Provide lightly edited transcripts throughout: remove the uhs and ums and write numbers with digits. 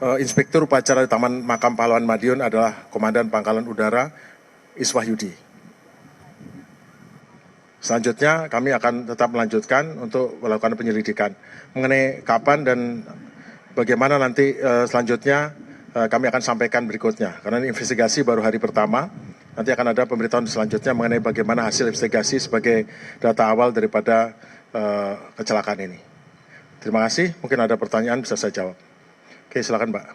Inspektur Upacara di Taman Makam Pahlawan Madiun adalah Komandan Pangkalan Udara Iswahyudi. Selanjutnya kami akan tetap melanjutkan untuk melakukan penyelidikan mengenai kapan dan bagaimana nanti selanjutnya kami akan sampaikan berikutnya. Karena ini investigasi baru hari pertama, nanti akan ada pemberitahuan selanjutnya mengenai bagaimana hasil investigasi sebagai data awal daripada kecelakaan ini. Terima kasih, mungkin ada pertanyaan bisa saya jawab. Oke, silakan Mbak.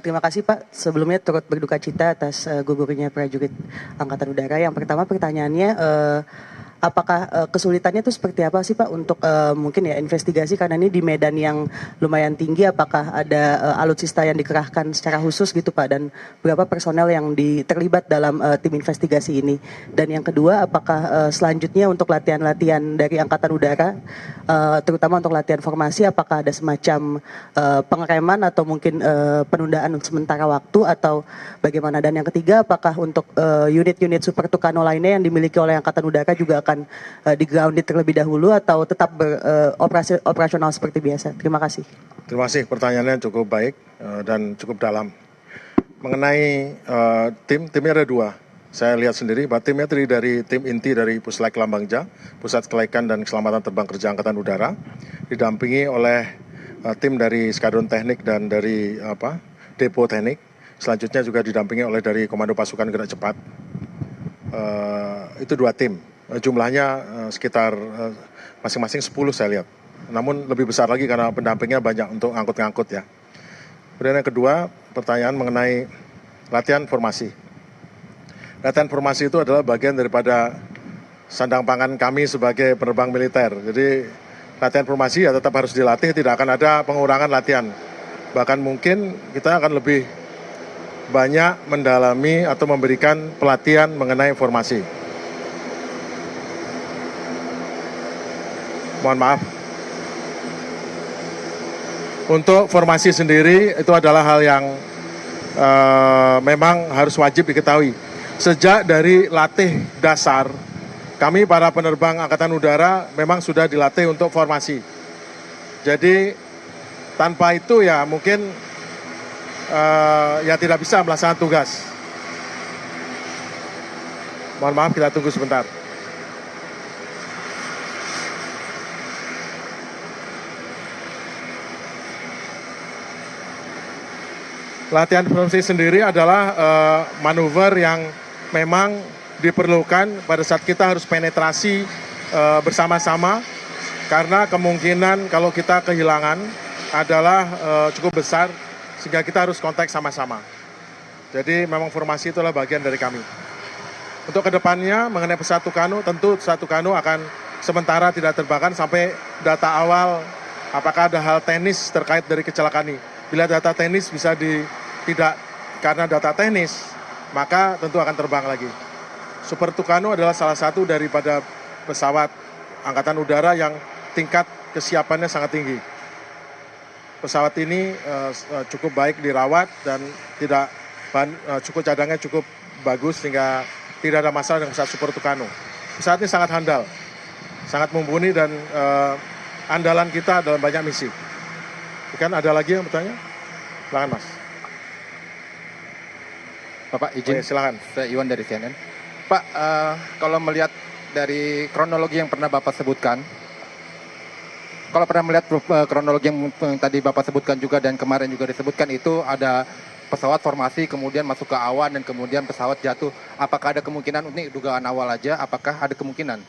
Terima kasih Pak. Sebelumnya turut berduka cita atas gugurnya prajurit Angkatan Udara. Yang pertama pertanyaannya, apakah kesulitannya itu seperti apa sih Pak untuk mungkin ya investigasi, karena ini di medan yang lumayan tinggi, apakah ada alutsista yang dikerahkan secara khusus gitu Pak, dan berapa personel yang terlibat dalam tim investigasi ini. Dan yang kedua, apakah selanjutnya untuk latihan-latihan dari Angkatan Udara, terutama untuk latihan formasi, apakah ada semacam pengereman atau mungkin penundaan untuk sementara waktu atau bagaimana. Dan yang ketiga, apakah untuk unit-unit Super Tucano lainnya yang dimiliki oleh Angkatan Udara juga akan di-grounded terlebih dahulu atau tetap operasional seperti biasa? Terima kasih. Terima kasih, pertanyaannya cukup baik dan cukup dalam. Mengenai timnya ada dua. Saya lihat sendiri bahwa timnya terdiri dari tim inti dari Puslek Lambangja, Pusat Kelaikan dan Keselamatan Terbang Kerja Angkatan Udara, didampingi oleh tim dari Skadron Teknik dan dari Depo Teknik. Selanjutnya juga didampingi oleh dari Komando Pasukan Gerak Cepat. Itu dua tim. Jumlahnya sekitar masing-masing 10 saya lihat. Namun lebih besar lagi karena pendampingnya banyak untuk ngangkut-ngangkut ya. Kemudian yang kedua, pertanyaan mengenai latihan formasi. Latihan formasi itu adalah bagian daripada sandang pangan kami sebagai penerbang militer. Jadi latihan formasi ya tetap harus dilatih, tidak akan ada pengurangan latihan. Bahkan mungkin kita akan lebih banyak mendalami atau memberikan pelatihan mengenai formasi. Mohon maaf. Untuk formasi sendiri itu adalah hal yang memang harus wajib diketahui. Sejak dari latih dasar, kami para penerbang Angkatan Udara memang sudah dilatih untuk formasi. Jadi tanpa itu ya mungkin ya tidak bisa melaksanakan tugas. Mohon maaf, kita tunggu sebentar. Latihan formasi sendiri adalah manuver yang memang diperlukan pada saat kita harus penetrasi bersama-sama, karena kemungkinan kalau kita kehilangan adalah cukup besar sehingga kita harus kontak sama-sama. Jadi memang formasi itulah bagian dari kami. Untuk kedepannya mengenai pesawat Tucano, tentu pesawat Tucano akan sementara tidak terbangkan sampai data awal apakah ada hal teknis terkait dari kecelakaan ini. Bila data teknis bisa tidak karena data teknis, maka tentu akan terbang lagi. Super Tucano adalah salah satu daripada pesawat Angkatan Udara yang tingkat kesiapannya sangat tinggi. Pesawat ini cukup baik dirawat dan cukup cadangnya cukup bagus sehingga tidak ada masalah dengan pesawat Super Tucano. Pesawat ini sangat handal, sangat mumpuni dan andalan kita dalam banyak misi. Kan ada lagi yang bertanya? Silakan Mas. Bapak izin, silakan. Saya Iwan dari CNN. Pak, kalau melihat dari kronologi yang pernah Bapak sebutkan, kalau pernah melihat kronologi yang tadi Bapak sebutkan juga dan kemarin juga disebutkan, itu ada pesawat formasi kemudian masuk ke awan dan kemudian pesawat jatuh. Apakah ada kemungkinan, ini dugaan awal aja, apakah ada kemungkinan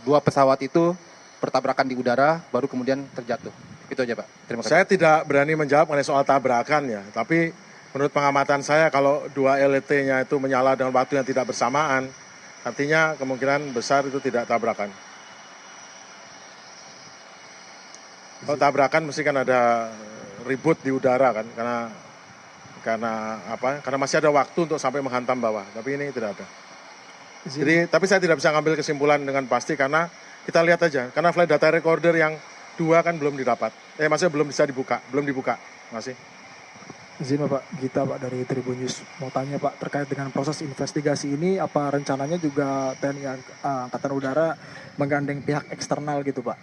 dua pesawat itu bertabrakan di udara baru kemudian terjatuh? Itu aja Pak. Terima kasih. Saya tidak berani menjawab mengenai soal tabrakan ya, tapi menurut pengamatan saya kalau dua LET-nya itu menyala dengan waktu yang tidak bersamaan, artinya kemungkinan besar itu tidak tabrakan. Kalau tabrakan mesti kan ada ribut di udara kan, karena masih ada waktu untuk sampai menghantam bawah, tapi ini tidak ada. Jadi, tapi saya tidak bisa ngambil kesimpulan dengan pasti karena kita lihat aja, karena flight data recorder yang dua kan belum didapat, maksudnya belum bisa dibuka, belum dibuka. Terima kasih. Izin Bapak, Gita Pak dari Tribun News. Mau tanya Pak, terkait dengan proses investigasi ini, apa rencananya juga TNI Angkatan Udara menggandeng pihak eksternal gitu Pak,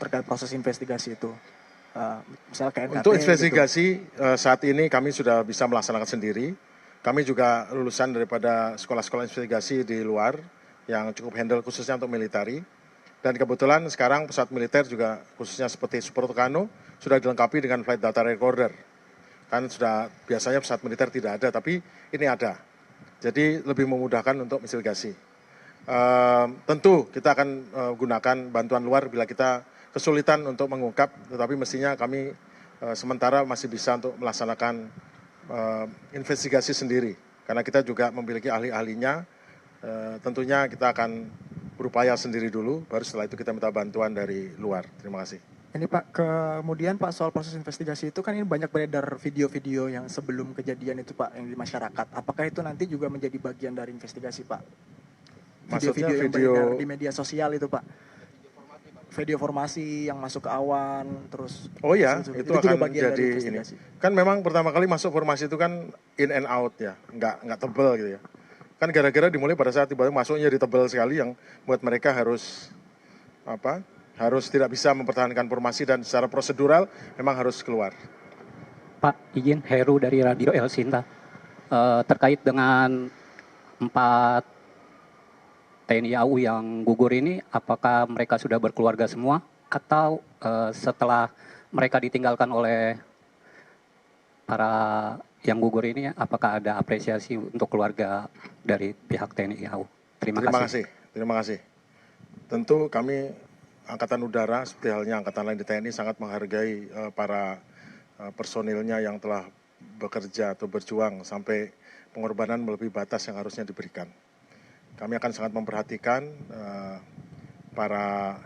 terkait proses investigasi itu? misalnya KNKT Untuk gitu. investigasi saat ini kami sudah bisa melaksanakan sendiri. Kami juga lulusan daripada sekolah-sekolah investigasi di luar yang cukup handle khususnya untuk militari. Dan kebetulan sekarang pesawat militer juga khususnya seperti Super Tucano sudah dilengkapi dengan flight data recorder. Kan sudah biasanya pesawat militer tidak ada, tapi ini ada. Jadi lebih memudahkan untuk investigasi. Tentu kita akan gunakan bantuan luar bila kita kesulitan untuk mengungkap, tetapi mestinya kami sementara masih bisa untuk melaksanakan investigasi sendiri. Karena kita juga memiliki ahli-ahlinya, tentunya kita akan berupaya sendiri dulu, baru setelah itu kita minta bantuan dari luar. Terima kasih. Ini Pak, kemudian Pak soal proses investigasi itu kan ini banyak beredar video-video yang sebelum kejadian itu Pak yang di masyarakat. Apakah itu nanti juga menjadi bagian dari investigasi Pak? Maksudnya Video-video yang video beredar di media sosial itu Pak. Video formasi yang masuk ke awan, terus oh ya, itu itu juga akan bagian dari jadi ini. investigasi. Kan memang pertama kali masuk formasi itu kan in and out ya, nggak tebel gitu ya. Kan gara-gara dimulai pada saat tiba-tiba masuknya di tebel sekali yang buat mereka harus harus tidak bisa mempertahankan formasi dan secara prosedural memang harus keluar. Pak, izin Heru dari Radio El Sinta. Terkait dengan 4 TNI AU yang gugur ini, apakah mereka sudah berkeluarga semua atau setelah mereka ditinggalkan oleh para yang gugur ini, apakah ada apresiasi untuk keluarga dari pihak TNI AU? Terima kasih. Terima kasih. Tentu kami Angkatan Udara seperti halnya Angkatan lain di TNI sangat menghargai para personilnya yang telah bekerja atau berjuang sampai pengorbanan melebihi batas yang harusnya diberikan. Kami akan sangat memperhatikan para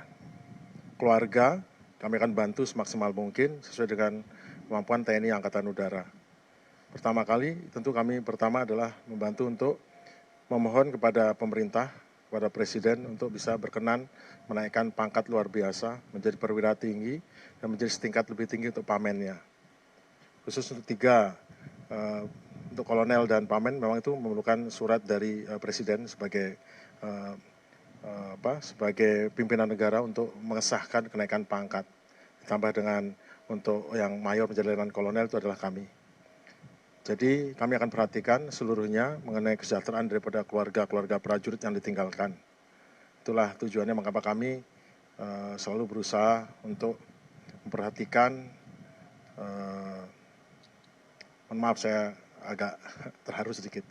keluarga, kami akan bantu semaksimal mungkin sesuai dengan kemampuan TNI Angkatan Udara. Pertama kali, tentu kami pertama adalah membantu untuk memohon kepada pemerintah, kepada Presiden untuk bisa berkenan menaikkan pangkat luar biasa menjadi perwira tinggi dan menjadi setingkat lebih tinggi untuk pamennya. Khusus untuk 3 untuk kolonel dan pamen memang itu memerlukan surat dari Presiden sebagai sebagai pimpinan negara untuk mengesahkan kenaikan pangkat. Ditambah dengan untuk yang mayor menjadi letnan kolonel itu adalah kami. Jadi kami akan perhatikan seluruhnya mengenai kesejahteraan daripada keluarga-keluarga prajurit yang ditinggalkan. Itulah tujuannya mengapa kami selalu berusaha untuk memperhatikan, mohon maaf saya agak terharu sedikit.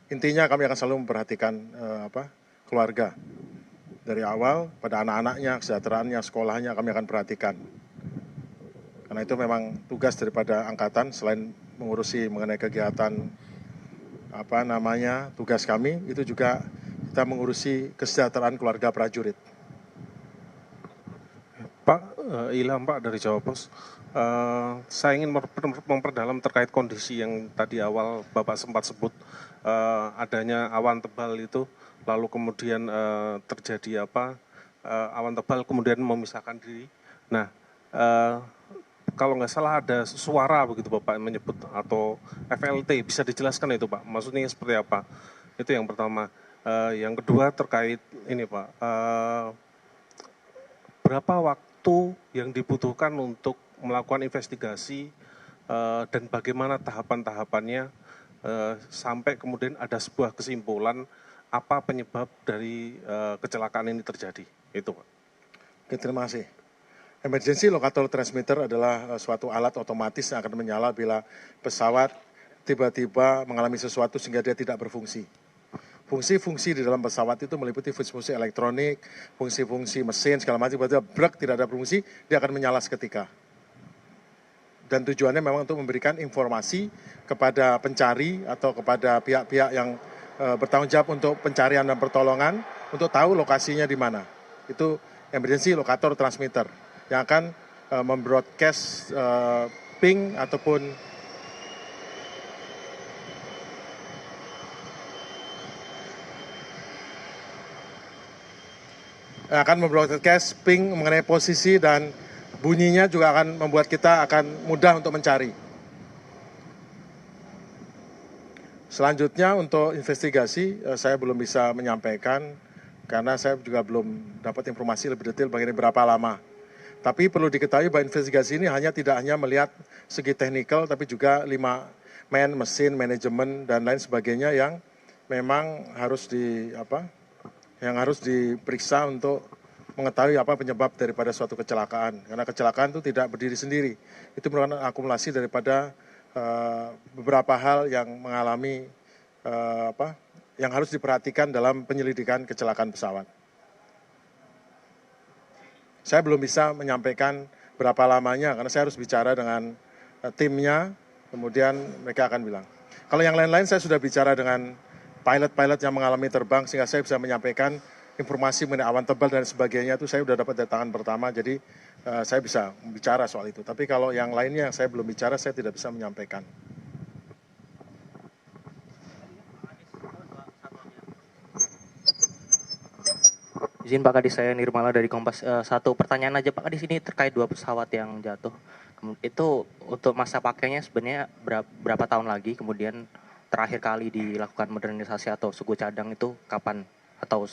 Intinya kami akan selalu memperhatikan keluarga. Dari awal pada anak-anaknya, kesejahteraannya, sekolahnya kami akan perhatikan. Karena itu memang tugas daripada angkatan selain mengurusi mengenai kegiatan tugas kami itu juga kita mengurusi kesejahteraan keluarga prajurit. Pak Ilham Pak dari Jawa Pos. Saya ingin memperdalam terkait kondisi yang tadi awal Bapak sempat sebut adanya awan tebal itu, lalu kemudian terjadi awan tebal kemudian memisahkan diri. Nah, kalau nggak salah ada suara begitu Bapak menyebut atau FLT, bisa dijelaskan itu Pak, maksudnya seperti apa? Itu yang pertama. Yang kedua terkait ini Pak, berapa waktu yang dibutuhkan untuk melakukan investigasi dan bagaimana tahapan-tahapannya sampai kemudian ada sebuah kesimpulan apa penyebab dari kecelakaan ini terjadi, itu Pak. Oke, terima kasih. Emergency locator transmitter adalah suatu alat otomatis yang akan menyala bila pesawat tiba-tiba mengalami sesuatu sehingga dia tidak berfungsi. Fungsi-fungsi di dalam pesawat itu meliputi fungsi-fungsi elektronik, fungsi-fungsi mesin, segala macam. Tiba-tiba brek tidak ada fungsi, dia akan menyala seketika. Dan tujuannya memang untuk memberikan informasi kepada pencari atau kepada pihak-pihak yang bertanggung jawab untuk pencarian dan pertolongan untuk tahu lokasinya di mana. Itu emergency locator transmitter yang akan membroadcast ping ataupun akan membroadcast ping mengenai posisi dan bunyinya juga akan membuat kita akan mudah untuk mencari. Selanjutnya untuk investigasi saya belum bisa menyampaikan karena saya juga belum dapat informasi lebih detail mengenai berapa lama. Tapi perlu diketahui bahwa investigasi ini tidak hanya melihat segi teknikal, tapi juga 5 mesin, manajemen, dan lain sebagainya yang memang harus diperiksa untuk mengetahui apa penyebab daripada suatu kecelakaan. Karena kecelakaan itu tidak berdiri sendiri. Itu merupakan akumulasi daripada beberapa hal yang mengalami yang harus diperhatikan dalam penyelidikan kecelakaan pesawat. Saya belum bisa menyampaikan berapa lamanya karena saya harus bicara dengan timnya, kemudian mereka akan bilang. Kalau yang lain-lain saya sudah bicara dengan pilot-pilot yang mengalami terbang sehingga saya bisa menyampaikan informasi mengenai awan tebal dan sebagainya itu saya sudah dapat dari tangan pertama, jadi saya bisa bicara soal itu. Tapi kalau yang lainnya yang saya belum bicara, saya tidak bisa menyampaikan. Izin Pak Kadis, saya Nirmala dari Kompas. Satu pertanyaan aja Pak Kadis, ini terkait 2 pesawat yang jatuh. Itu untuk masa pakainya sebenarnya berapa tahun lagi, kemudian terakhir kali dilakukan modernisasi atau suku cadang itu kapan, atau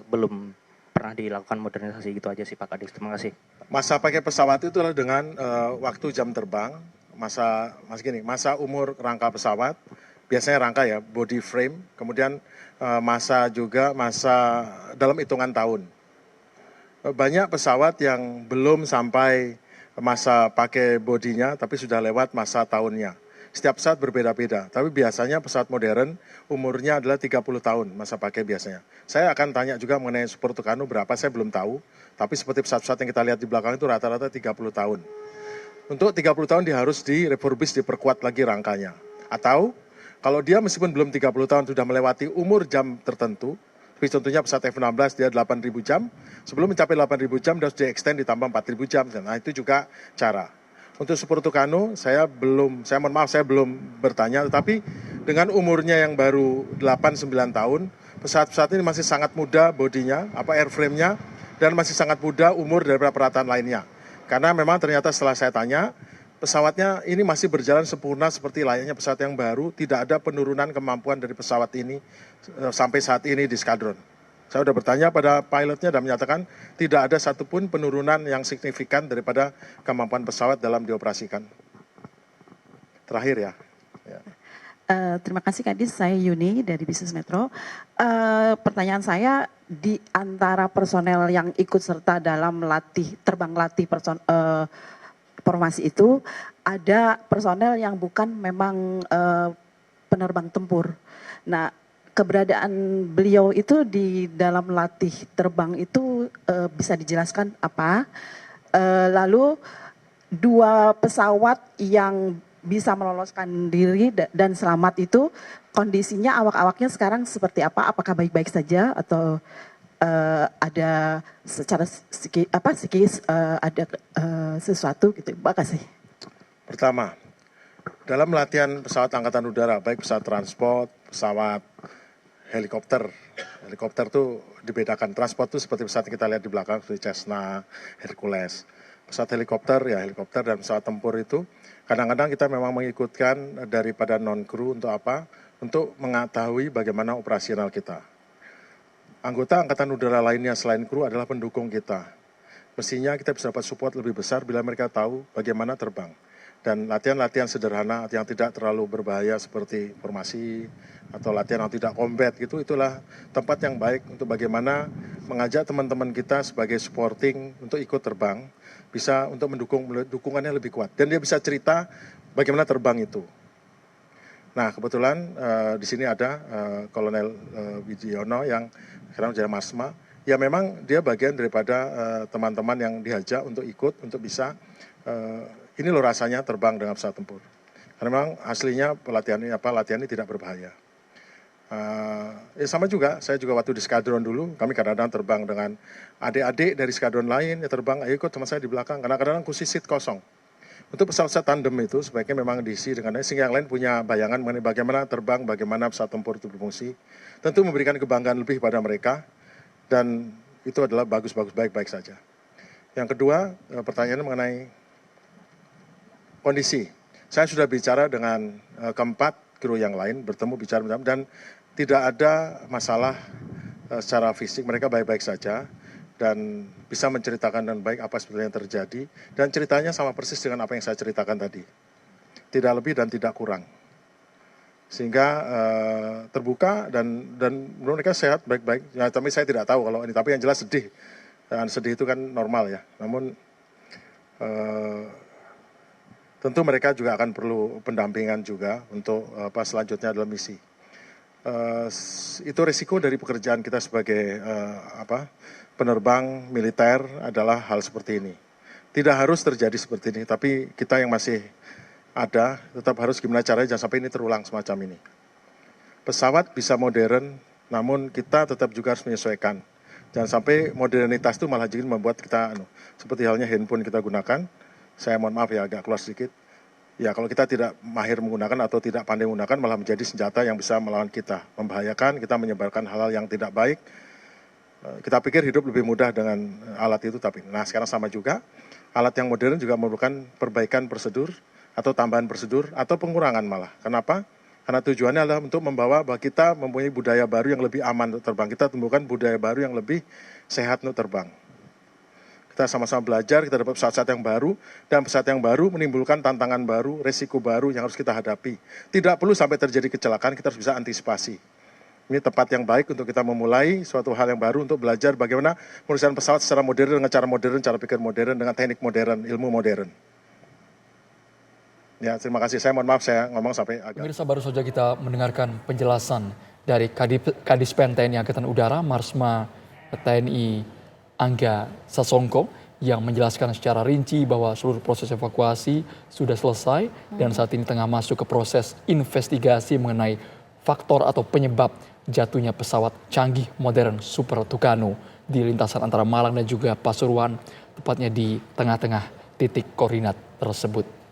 belum pernah dilakukan modernisasi, gitu aja sih Pak Kadis. Terima kasih. Masa pakai pesawat itu adalah dengan waktu jam terbang, masa umur rangka pesawat, biasanya rangka ya, body frame, kemudian masa dalam hitungan tahun. Banyak pesawat yang belum sampai masa pakai bodinya, tapi sudah lewat masa tahunnya. Setiap pesawat berbeda-beda, tapi biasanya pesawat modern umurnya adalah 30 tahun masa pakai biasanya. Saya akan tanya juga mengenai Super Tucano berapa, saya belum tahu, tapi seperti pesawat-pesawat yang kita lihat di belakang itu rata-rata 30 tahun. Untuk 30 tahun dia harus direfurbish, diperkuat lagi rangkanya. Atau kalau dia meskipun belum 30 tahun sudah melewati umur jam tertentu, seperti contohnya pesawat F-16 dia 8.000 jam, sebelum mencapai 8.000 jam dia harus di-extend ditambah 4.000 jam. Nah itu juga cara. Untuk Super Tucano saya mohon maaf saya belum bertanya, tetapi dengan umurnya yang baru 8-9 tahun, pesawat-pesawat ini masih sangat muda bodinya, airframe-nya, dan masih sangat muda umur daripada peralatan lainnya. Karena memang ternyata setelah saya tanya, pesawatnya ini masih berjalan sempurna seperti layaknya pesawat yang baru, tidak ada penurunan kemampuan dari pesawat ini sampai saat ini di skadron. Saya sudah bertanya pada pilotnya dan menyatakan tidak ada satupun penurunan yang signifikan daripada kemampuan pesawat dalam dioperasikan. Terakhir ya. Terima kasih Kadis, saya Yuni dari Bisnis Metro. Pertanyaan saya, di antara personel yang ikut serta dalam terbang latih formasi itu, ada personel yang bukan memang penerbang tempur. Nah, keberadaan beliau itu di dalam latih terbang itu bisa dijelaskan apa? Lalu 2 pesawat yang bisa meloloskan diri dan selamat itu kondisinya awak-awaknya sekarang seperti apa? Apakah baik-baik saja atau ada secara psikis ada sesuatu gitu? Terima kasih. Pertama, dalam latihan pesawat angkatan udara, baik pesawat transport, pesawat helikopter itu dibedakan. Transport itu seperti pesawat yang kita lihat di belakang, seperti Cessna, Hercules. Pesawat helikopter dan pesawat tempur itu kadang-kadang kita memang mengikutkan daripada non-kru untuk apa? Untuk mengetahui bagaimana operasional kita. Anggota angkatan udara lainnya selain kru adalah pendukung kita. Mestinya kita bisa dapat support lebih besar bila mereka tahu bagaimana terbang. Dan latihan-latihan sederhana yang tidak terlalu berbahaya seperti formasi atau latihan yang tidak combat gitu, itulah tempat yang baik untuk bagaimana mengajak teman-teman kita sebagai supporting untuk ikut terbang, bisa untuk mendukung, dukungannya lebih kuat. Dan dia bisa cerita bagaimana terbang itu. Nah kebetulan di sini ada Kolonel Widiono yang sekarang jadi Masma. Ya memang dia bagian daripada teman-teman yang diajak untuk ikut, untuk bisa ini loh rasanya terbang dengan pesawat tempur. Karena memang aslinya latihan ini tidak berbahaya. Sama juga, saya juga waktu di skadron dulu, kami kadang-kadang terbang dengan adik-adik dari skadron lain, ya terbang, ayo ikut teman saya di belakang, karena kadang-kadang kursi seat kosong. Untuk pesawat tandem itu sebaiknya memang diisi dengan sehingga yang lain punya bayangan mengenai bagaimana terbang, bagaimana pesawat tempur itu berfungsi. Tentu memberikan kebanggaan lebih pada mereka, dan itu adalah bagus-bagus, baik-baik saja. Yang kedua, pertanyaan mengenai kondisi. Saya sudah bicara dengan keempat kru yang lain, bertemu bicara dan tidak ada masalah secara fisik, mereka baik-baik saja. dan bisa menceritakan dengan baik apa sebetulnya yang terjadi, dan ceritanya sama persis dengan apa yang saya ceritakan tadi, tidak lebih dan tidak kurang, sehingga terbuka dan menurut mereka sehat baik-baik. Ya, tapi saya tidak tahu kalau ini, tapi yang jelas sedih, dan sedih itu kan normal ya. Namun tentu mereka juga akan perlu pendampingan juga untuk selanjutnya dalam misi. Itu risiko dari pekerjaan kita sebagai penerbang militer adalah hal seperti ini. Tidak harus terjadi seperti ini, tapi kita yang masih ada tetap harus gimana caranya jangan sampai ini terulang semacam ini. Pesawat bisa modern, namun kita tetap juga harus menyesuaikan. Jangan sampai modernitas itu malah jadi membuat kita seperti halnya handphone kita gunakan. Saya mohon maaf ya agak keluar sedikit. Ya kalau kita tidak mahir menggunakan atau tidak pandai menggunakan malah menjadi senjata yang bisa melawan kita, membahayakan, kita menyebarkan hal-hal yang tidak baik. Kita pikir hidup lebih mudah dengan alat itu, tapi sekarang sama juga. Alat yang modern juga memerlukan perbaikan prosedur atau tambahan prosedur atau pengurangan malah. Kenapa? Karena tujuannya adalah untuk membawa bahwa kita mempunyai budaya baru yang lebih aman untuk terbang. Kita tumbuhkan budaya baru yang lebih sehat untuk terbang. Kita sama-sama belajar, kita dapat pesawat-pesawat yang baru, dan pesawat yang baru menimbulkan tantangan baru, resiko baru yang harus kita hadapi. Tidak perlu sampai terjadi kecelakaan, kita harus bisa antisipasi. Ini tempat yang baik untuk kita memulai suatu hal yang baru untuk belajar bagaimana mengurusan pesawat secara modern, dengan cara modern, cara pikir modern, dengan teknik modern, ilmu modern. Ya, terima kasih. Saya mohon maaf saya ngomong sampai agak... Pemirsa, baru saja kita mendengarkan penjelasan dari Kadispen TNI Angkatan Udara, Marsma TNI Angga Sasongko, yang menjelaskan secara rinci bahwa seluruh proses evakuasi sudah selesai dan saat ini tengah masuk ke proses investigasi mengenai faktor atau penyebab jatuhnya pesawat canggih modern Super Tucano di lintasan antara Malang dan juga Pasuruan, tepatnya di tengah-tengah titik koordinat tersebut.